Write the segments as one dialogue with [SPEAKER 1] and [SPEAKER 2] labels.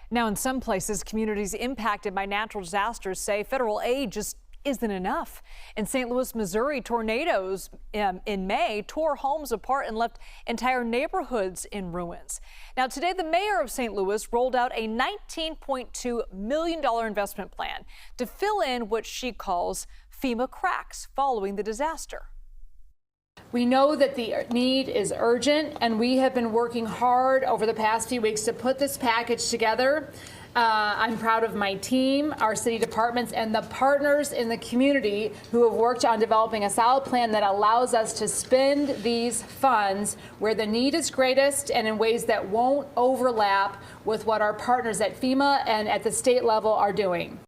[SPEAKER 1] Now, in some places, communities impacted by natural disasters say federal aid just isn't enough. In St. Louis, Missouri, tornadoes in May tore homes apart and left entire neighborhoods in ruins. Now, today, the mayor of St. Louis rolled out a $19.2 million investment plan to fill in what she calls FEMA cracks following the disaster.
[SPEAKER 2] We know that the need is urgent, and we have been working hard over the past few weeks to put this package together. I'm proud of my team, our city departments, and the partners in the community who have worked on developing a solid plan that allows us to spend these funds where the need is greatest and in ways that won't overlap with what our partners at FEMA and at the state level are doing.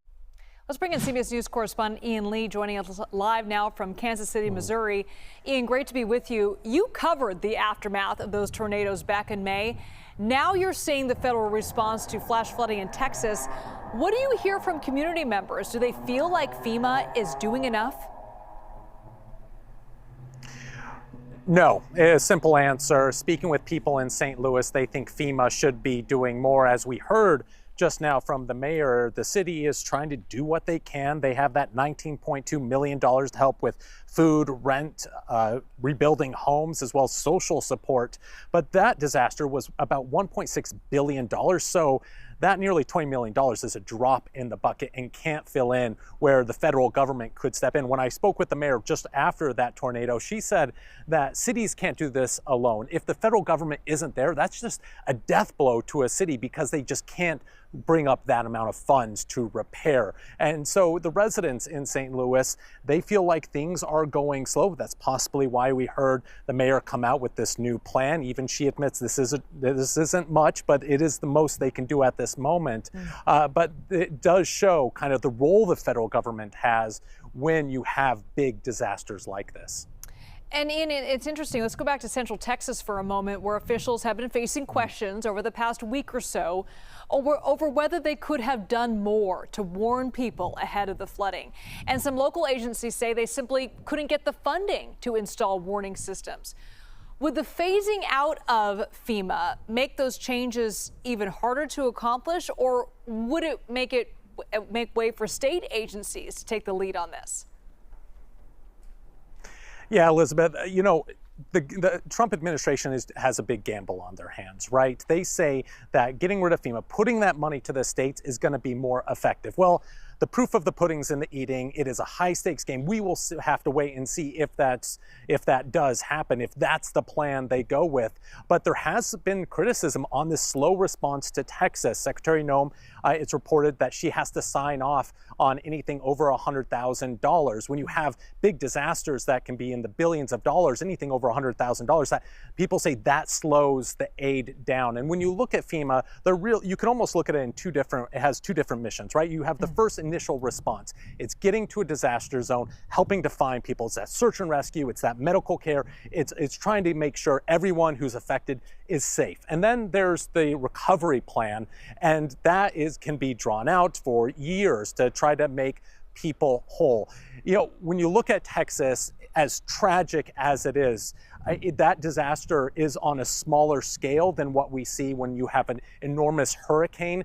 [SPEAKER 1] Let's bring in CBS News correspondent Ian Lee joining us live now from Kansas City, Missouri. Ian, great to be with you. You covered the aftermath of those tornadoes back in May. Now you're seeing the federal response to flash flooding in Texas. What do you hear from community members? Do they feel like FEMA is doing enough?
[SPEAKER 3] No, a simple answer. Speaking with people in St. Louis, they think FEMA should be doing more. As we heard just now from the mayor, the city is trying to do what they can. They have that $19.2 million to help with food, rent, rebuilding homes, as well as social support. But that disaster was about $1.6 billion. So that nearly $20 million is a drop in the bucket and can't fill in where the federal government could step in. When I spoke with the mayor just after that tornado, she said that cities can't do this alone. If the federal government isn't there, that's just a death blow to a city because they just can't bring up that amount of funds to repair. And so the residents in St. Louis, they feel like things are going slow. That's possibly why we heard the mayor come out with this new plan. Even she admits this isn't much, but it is the most they can do at this moment. But it does show kind of the role the federal government has when you have big disasters like this.
[SPEAKER 1] And Ian, it's interesting. Let's go back to Central Texas for a moment, where officials have been facing questions over the past week or so over whether they could have done more to warn people ahead of the flooding. And some local agencies say they simply couldn't get the funding to install warning systems. Would the phasing out of FEMA make those changes even harder to accomplish, or would it make way for state agencies to take the lead on this?
[SPEAKER 3] Yeah, Elizabeth, you know, the Trump administration has a big gamble on their hands, right? They say that getting rid of FEMA, putting that money to the states is going to be more effective. Well, the proof of the pudding's in the eating. It is a high stakes game. We will have to wait and see if that does happen, if that's the plan they go with. But there has been criticism on this slow response to Texas. Secretary Noem, it's reported that she has to sign off on anything over $100,000. When you have big disasters that can be in the billions of dollars, anything over $100,000, that people say that slows the aid down. And when you look at FEMA, you can almost look at it in it has two different missions, right? You have the first initial response. It's getting to a disaster zone, helping to find people. It's that search and rescue. It's that medical care. It's trying to make sure everyone who's affected is safe. And then there's the recovery plan, and that can be drawn out for years to try to make people whole. You know, when you look at Texas, as tragic as it is, that disaster is on a smaller scale than what we see when you have an enormous hurricane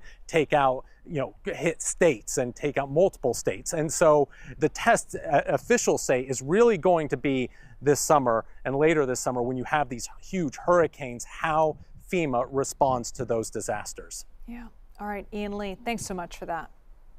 [SPEAKER 3] hit states and take out multiple states. And so the test officials say is really going to be this summer and later this summer when you have these huge hurricanes, how FEMA responds to those disasters.
[SPEAKER 1] Yeah. All right, Ian Lee, thanks so much for that.